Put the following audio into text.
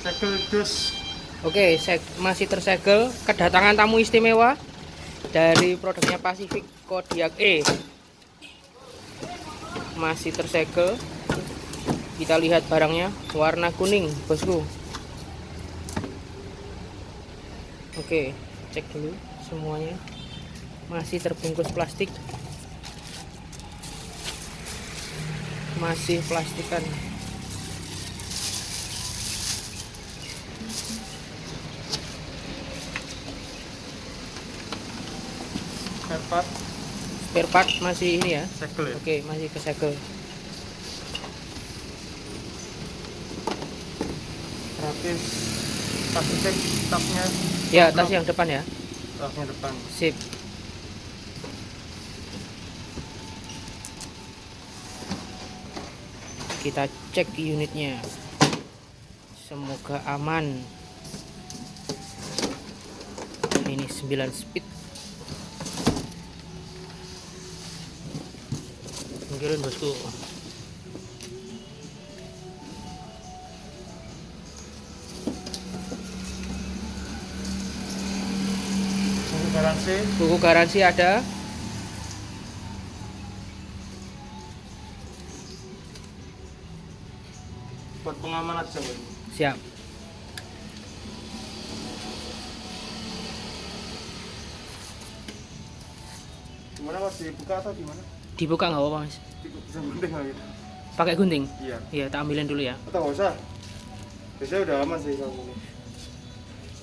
segel dus. Oke, masih tersegel. Kedatangan tamu istimewa dari produknya Pacific Kodiak E. Masih tersegel. Kita lihat barangnya, warna kuning, bosku. Oke, cek dulu semuanya. Masih terbungkus plastik. Masih plastikan. Spare part masih ini ya. Segel ya. Oke, masih kesegel. Gratis. Pacific tasnya. Ya, tas yang depan ya. Tasnya depan. Sip. Kita cek unitnya. Semoga aman. Ini 9 speed. Mungkin bosku. Buku garansi ada. Buat pengaman aja, Bang. Siap. Gimana Mas, dibuka atau gimana? Dibuka nggak apa-apa, Mas? Bisa gunting nggak gitu? Pakai gunting? Iya. Iya, tak ambilin dulu ya. Atau nggak usah? Biasanya udah aman sih kalau ini.